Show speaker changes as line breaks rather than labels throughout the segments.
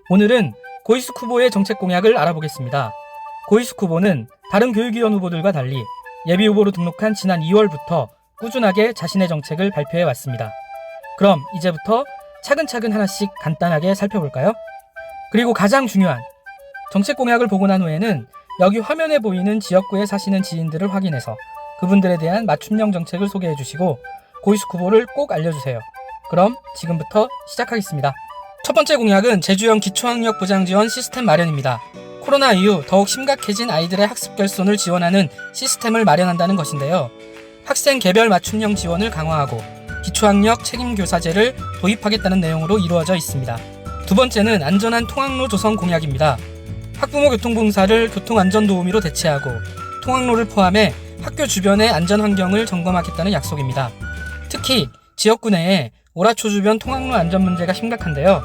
오늘은 고이숙 후보의 정책 공약을 알아보겠습니다. 고이숙 후보는 다른 교육위원 후보들과 달리 예비 후보로 등록한 지난 2월부터 꾸준하게 자신의 정책을 발표해 왔습니다. 그럼 이제부터 차근차근 하나씩 간단하게 살펴볼까요? 그리고 가장 중요한 정책 공약을 보고 난 후에는 여기 화면에 보이는 지역구에 사시는 지인들을 확인해서 그분들에 대한 맞춤형 정책을 소개해 주시고 고이숙 후보를 꼭 알려주세요. 그럼 지금부터 시작하겠습니다. 첫 번째 공약은 제주형 기초학력 보장 지원 시스템 마련입니다. 코로나 이후 더욱 심각해진 아이들의 학습 결손을 지원하는 시스템을 마련한다는 것인데요. 학생 개별 맞춤형 지원을 강화하고 기초학력 책임교사제를 도입하겠다는 내용으로 이루어져 있습니다. 두 번째는 안전한 통학로 조성 공약입니다. 학부모 교통봉사를 교통안전도우미로 대체하고 통학로를 포함해 학교 주변의 안전환경을 점검하겠다는 약속입니다. 특히 지역구 내에 오라초 주변 통학로 안전 문제가 심각한데요.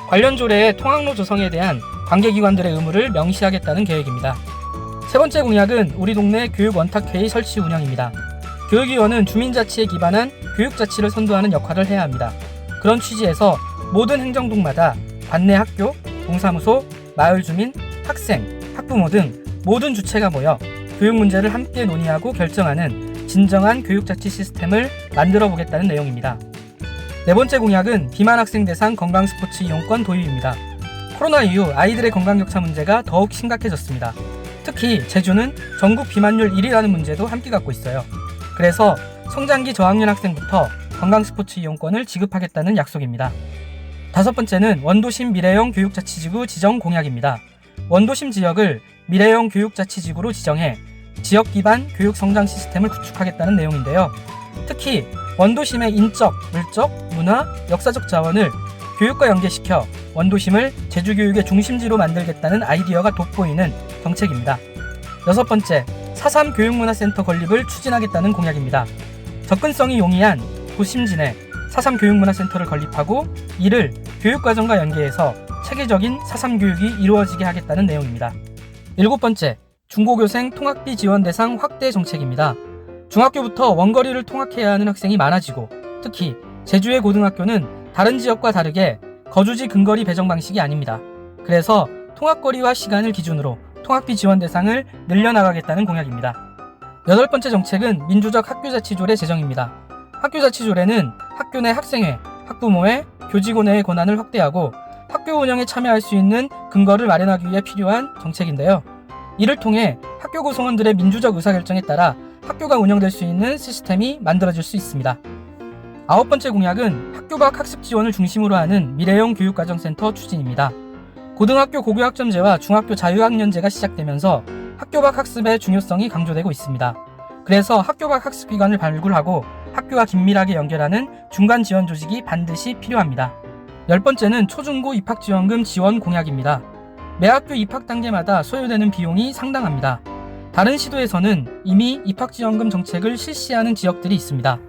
관련 조례에 통학로 조성에 대한 관계기관들의 의무를 명시하겠다는 계획입니다. 세 번째 공약은 우리 동네 교육원탁회의 설치 운영입니다. 교육위원은 주민자치에 기반한 교육자치를 선도하는 역할을 해야 합니다. 그런 취지에서 모든 행정동마다 관내 학교, 동사무소, 마을 주민, 학생, 학부모 등 모든 주체가 모여 교육 문제를 함께 논의하고 결정하는 진정한 교육자치 시스템을 만들어 보겠다는 내용입니다. 네 번째 공약은 비만 학생 대상 건강스포츠 이용권 도입입니다. 코로나 이후 아이들의 건강격차 문제가 더욱 심각해졌습니다. 특히 제주는 전국 비만율 1위라는 문제도 함께 갖고 있어요. 그래서 성장기 저학년 학생부터 건강스포츠 이용권을 지급하겠다는 약속입니다. 다섯 번째는 원도심 미래형 교육자치지구 지정 공약입니다. 원도심 지역을 미래형 교육자치지구로 지정해 지역 기반 교육 성장 시스템을 구축하겠다는 내용인데요. 특히 원도심의 인적, 물적, 문화, 역사적 자원을 교육과 연계시켜 원도심을 제주교육의 중심지로 만들겠다는 아이디어가 돋보이는 정책입니다. 여섯 번째, 4.3 교육문화센터 건립을 추진하겠다는 공약입니다. 접근성이 용이한 도심지 내 4.3 교육문화센터를 건립하고 이를 교육과정과 연계해서 체계적인 4.3 교육이 이루어지게 하겠다는 내용입니다. 일곱 번째, 중고교생 통학비 지원 대상 확대 정책입니다. 중학교부터 원거리를 통학해야 하는 학생이 많아지고 특히 제주의 고등학교는 다른 지역과 다르게 거주지 근거리 배정 방식이 아닙니다. 그래서 통학거리와 시간을 기준으로 통학비 지원 대상을 늘려나가겠다는 공약입니다. 여덟 번째 정책은 민주적 학교자치조례 제정입니다. 학교자치조례는 학교 내 학생회, 학부모회, 교직원회의 권한을 확대하고 학교 운영에 참여할 수 있는 근거를 마련하기 위해 필요한 정책인데요. 이를 통해 학교 구성원들의 민주적 의사결정에 따라 학교가 운영될 수 있는 시스템이 만들어질 수 있습니다. 아홉 번째 공약은 학교 밖 학습 지원을 중심으로 하는 미래형 교육과정센터 추진입니다. 고등학교 고교학점제와 중학교 자유학년제가 시작되면서 학교 밖 학습의 중요성이 강조되고 있습니다. 그래서 학교 밖 학습기관을 발굴하고 학교와 긴밀하게 연결하는 중간 지원 조직이 반드시 필요합니다. 열 번째는 초중고 입학지원금 지원 공약입니다. 매 학교 입학 단계마다 소요되는 비용이 상당합니다. 다른 시도에서는 이미 입학지원금 정책을 실시하는 지역들이 있습니다.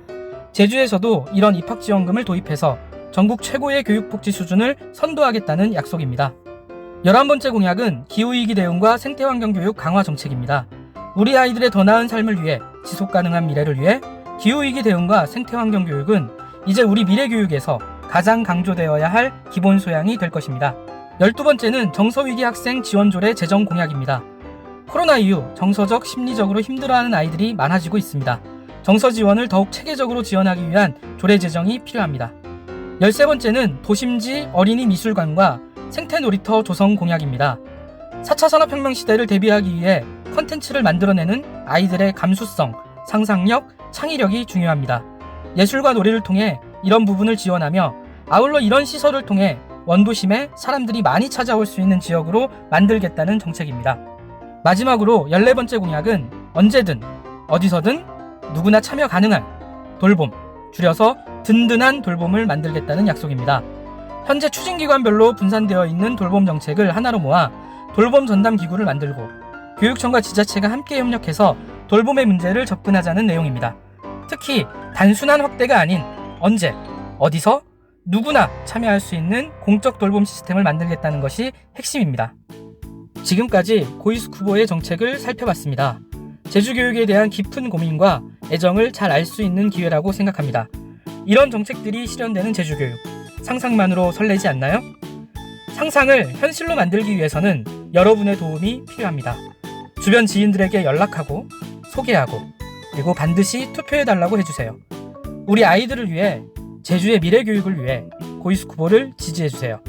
제주에서도 이런 입학지원금을 도입해서 전국 최고의 교육복지 수준을 선도하겠다는 약속입니다. 11번째 공약은 기후위기 대응과 생태환경교육 강화 정책입니다. 우리 아이들의 더 나은 삶을 위해 지속가능한 미래를 위해 기후위기 대응과 생태환경교육은 이제 우리 미래교육에서 가장 강조되어야 할 기본 소양이 될 것입니다. 12번째는 정서위기 학생 지원조례 제정 공약입니다. 코로나 이후 정서적, 심리적으로 힘들어하는 아이들이 많아지고 있습니다. 정서 지원을 더욱 체계적으로 지원하기 위한 조례 제정이 필요합니다. 13번째는 도심지 어린이 미술관과 생태놀이터 조성 공약입니다. 4차 산업혁명 시대를 대비하기 위해 콘텐츠를 만들어내는 아이들의 감수성, 상상력, 창의력이 중요합니다. 예술과 놀이를 통해 이런 부분을 지원하며 아울러 이런 시설을 통해 원도심에 사람들이 많이 찾아올 수 있는 지역으로 만들겠다는 정책입니다. 마지막으로 14번째 공약은 언제든 어디서든 누구나 참여 가능한 돌봄, 줄여서 든든한 돌봄을 만들겠다는 약속입니다. 현재 추진기관별로 분산되어 있는 돌봄 정책을 하나로 모아 돌봄 전담 기구를 만들고 교육청과 지자체가 함께 협력해서 돌봄의 문제를 접근하자는 내용입니다. 특히 단순한 확대가 아닌 언제, 어디서 누구나 참여할 수 있는 공적 돌봄 시스템을 만들겠다는 것이 핵심입니다. 지금까지 고이숙 후보의 정책을 살펴봤습니다. 제주교육에 대한 깊은 고민과 애정을 잘 알 수 있는 기회라고 생각합니다. 이런 정책들이 실현되는 제주교육, 상상만으로 설레지 않나요? 상상을 현실로 만들기 위해서는 여러분의 도움이 필요합니다. 주변 지인들에게 연락하고 소개하고 그리고 반드시 투표해달라고 해주세요. 우리 아이들을 위해 제주의 미래 교육을 위해 고이스쿠보를 지지해주세요.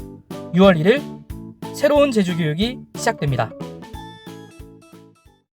6월 1일 새로운 제주 교육이 시작됩니다.